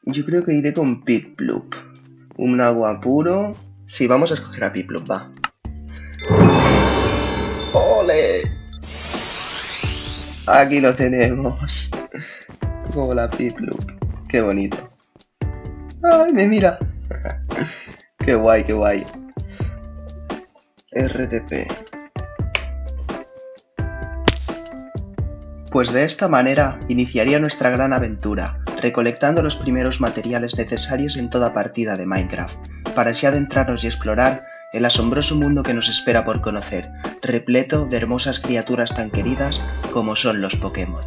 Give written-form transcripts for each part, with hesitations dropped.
Yo creo que iré con Piplup. Un agua puro. Sí, vamos a escoger a Piplup, va. ¡Ole! Aquí lo tenemos. Hola, Piplup. Qué bonito. ¡Ay, me mira! Qué guay, qué guay. RTP. Pues de esta manera iniciaría nuestra gran aventura, recolectando los primeros materiales necesarios en toda partida de Minecraft, para así adentrarnos y explorar el asombroso mundo que nos espera por conocer, repleto de hermosas criaturas tan queridas como son los Pokémon.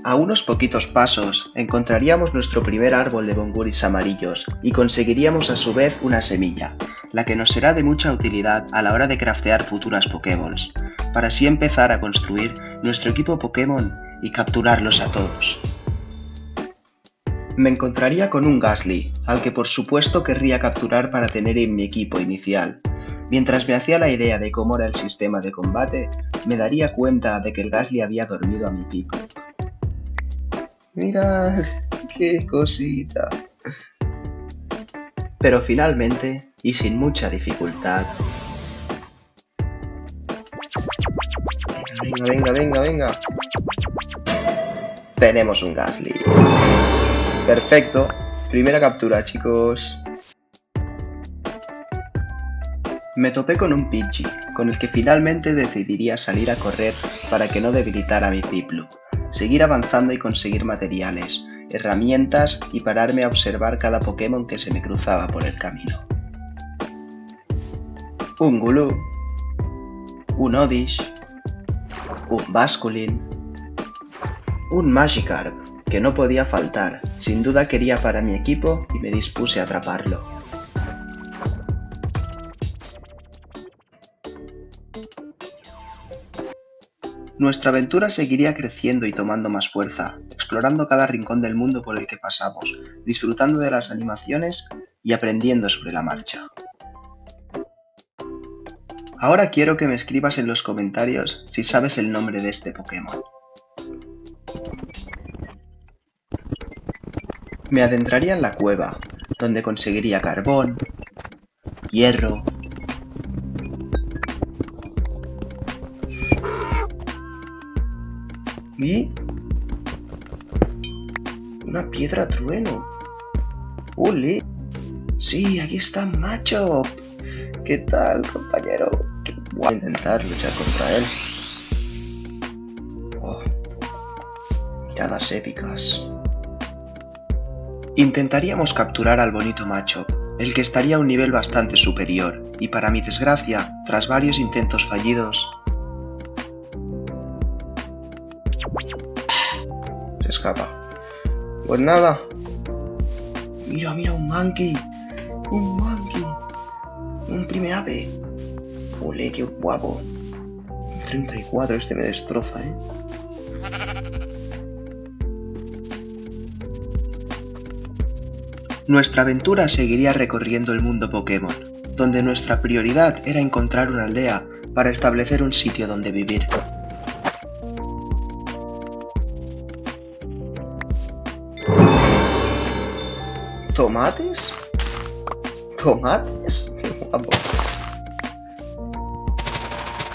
A unos poquitos pasos encontraríamos nuestro primer árbol de bonguris amarillos y conseguiríamos a su vez una semilla, la que nos será de mucha utilidad a la hora de craftear futuras Pokéballs, para así empezar a construir nuestro equipo Pokémon y capturarlos a todos. Me encontraría con un Gastly, al que por supuesto querría capturar para tener en mi equipo inicial. Mientras me hacía la idea de cómo era el sistema de combate, me daría cuenta de que el Gastly había dormido a mi pico. Mirad, qué cosita. Pero finalmente, y sin mucha dificultad... Venga. Tenemos un Gastly. Perfecto. Primera captura, chicos. Me topé con un Pidgey, con el que finalmente decidiría salir a correr para que no debilitara mi Piplup, seguir avanzando y conseguir materiales, herramientas y pararme a observar cada Pokémon que se me cruzaba por el camino. Un Gulú, un Oddish, un Basculin, un Magikarp, que no podía faltar, sin duda quería para mi equipo y me dispuse a atraparlo. Nuestra aventura seguiría creciendo y tomando más fuerza, explorando cada rincón del mundo por el que pasamos, disfrutando de las animaciones y aprendiendo sobre la marcha. Ahora quiero que me escribas en los comentarios si sabes el nombre de este Pokémon. Me adentraría en la cueva, donde conseguiría carbón, hierro, y una piedra trueno. ¡Uli! Sí, aquí está Machop. ¿Qué tal, compañero? Voy a intentar luchar contra él. Oh, miradas épicas. Intentaríamos capturar al bonito Machop, el que estaría a un nivel bastante superior, y para mi desgracia, tras varios intentos fallidos, se escapa. Pues nada. Mira, un Monkey. Un Primeape. Ole, qué guapo. 34, este me destroza, Nuestra aventura seguiría recorriendo el mundo Pokémon, donde nuestra prioridad era encontrar una aldea para establecer un sitio donde vivir. ¿Tomates? ¿Tomates? ¡Qué guapo!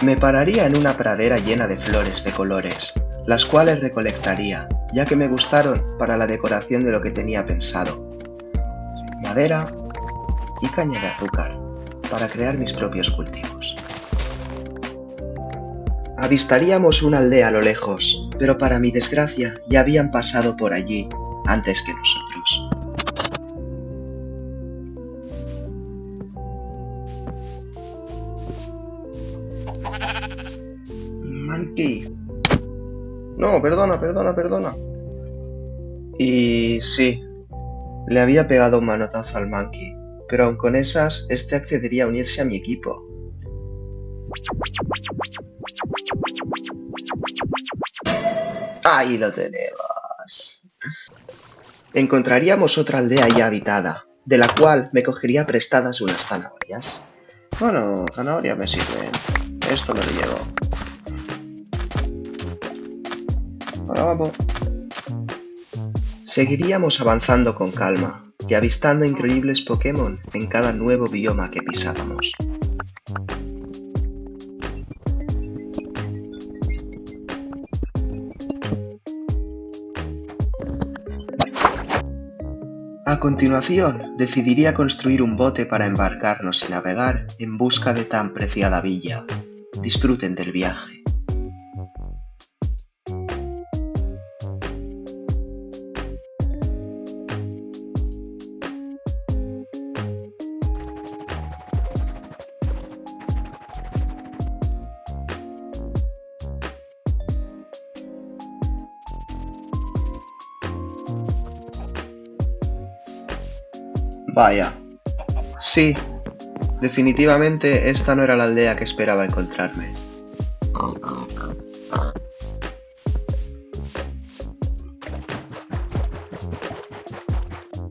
Me pararía en una pradera llena de flores de colores, las cuales recolectaría, ya que me gustaron para la decoración de lo que tenía pensado. Madera y caña de azúcar, para crear mis propios cultivos. Avistaríamos una aldea a lo lejos, pero para mi desgracia ya habían pasado por allí antes que nosotros. Monkey. No, perdona. Y sí, le había pegado un manotazo al Monkey, pero aun con esas, este accedería a unirse a mi equipo. ¡Ahí lo tenemos! Encontraríamos otra aldea ya habitada, de la cual me cogería prestadas unas zanahorias. Bueno, zanahorias me sirven. Esto me lo llevo. Vamos. Seguiríamos avanzando con calma y avistando increíbles Pokémon en cada nuevo bioma que pisábamos. A continuación, decidiría construir un bote para embarcarnos y navegar en busca de tan preciada villa. Disfruten del viaje. Vaya. Sí, definitivamente esta no era la aldea que esperaba encontrarme.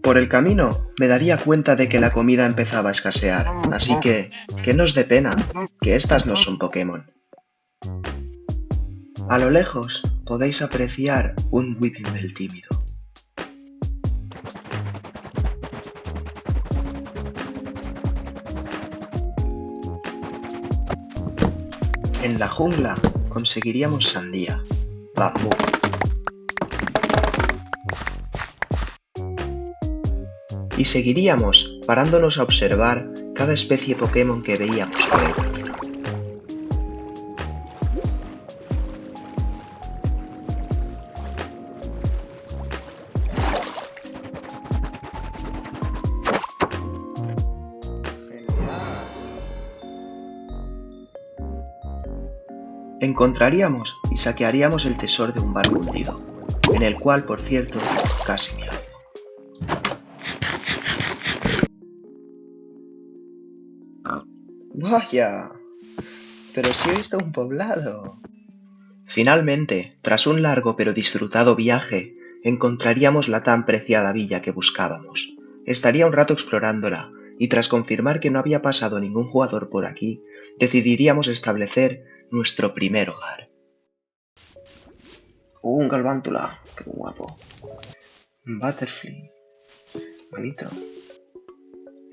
Por el camino me daría cuenta de que la comida empezaba a escasear, así que no os dé pena, que estas no son Pokémon. A lo lejos podéis apreciar un Weepinbell tímido. En la jungla conseguiríamos sandía, bambú. Y seguiríamos parándonos a observar cada especie Pokémon que veíamos por el camino. Encontraríamos y saquearíamos el tesoro de un barco hundido, en el cual, por cierto, casi me ahogo. ¡Vaya! Pero sí he visto un poblado. Finalmente, tras un largo pero disfrutado viaje, encontraríamos la tan preciada villa que buscábamos. Estaría un rato explorándola, y tras confirmar que no había pasado ningún jugador por aquí, decidiríamos establecer nuestro primer hogar. Un Galvántula, qué guapo. Butterfly, bonito.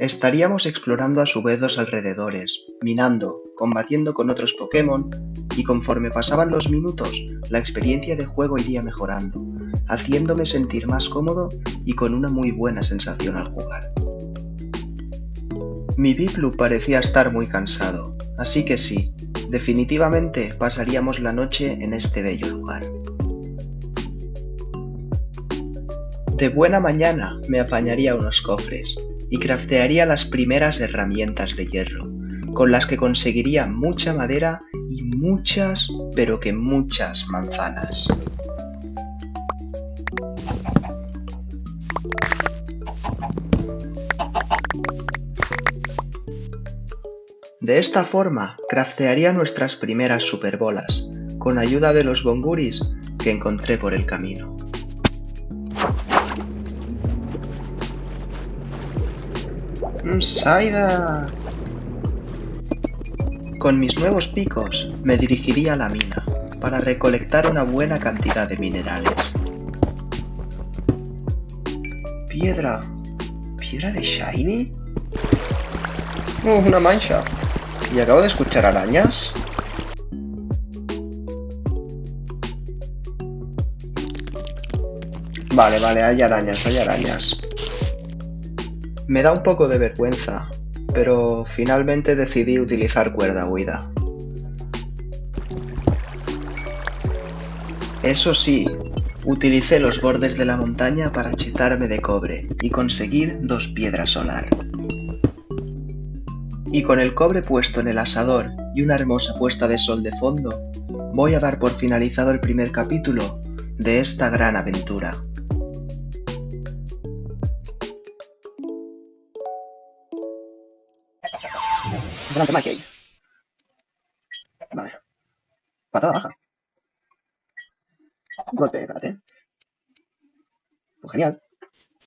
Estaríamos explorando a su vez los alrededores, minando, combatiendo con otros Pokémon, y conforme pasaban los minutos, la experiencia de juego iría mejorando, haciéndome sentir más cómodo y con una muy buena sensación al jugar. Mi Piplup parecía estar muy cansado, así que sí, definitivamente pasaríamos la noche en este bello lugar. De buena mañana me apañaría unos cofres y craftearía las primeras herramientas de hierro, con las que conseguiría mucha madera y muchas, pero que muchas manzanas. De esta forma, craftearía nuestras primeras superbolas, con ayuda de los bonguris que encontré por el camino. ¡Saida! Con mis nuevos picos me dirigiría a la mina para recolectar una buena cantidad de minerales. Piedra. ¿Piedra de Shiny? Una mancha. ¿Y acabo de escuchar arañas? Vale, hay arañas. Me da un poco de vergüenza, pero finalmente decidí utilizar cuerda huida. Eso sí, utilicé los bordes de la montaña para chetarme de cobre y conseguir 2 piedras solar. Y con el cobre puesto en el asador y una hermosa puesta de sol de fondo, voy a dar por finalizado el primer capítulo de esta gran aventura. Vale. Patada baja. Golpe, espérate. Pues genial.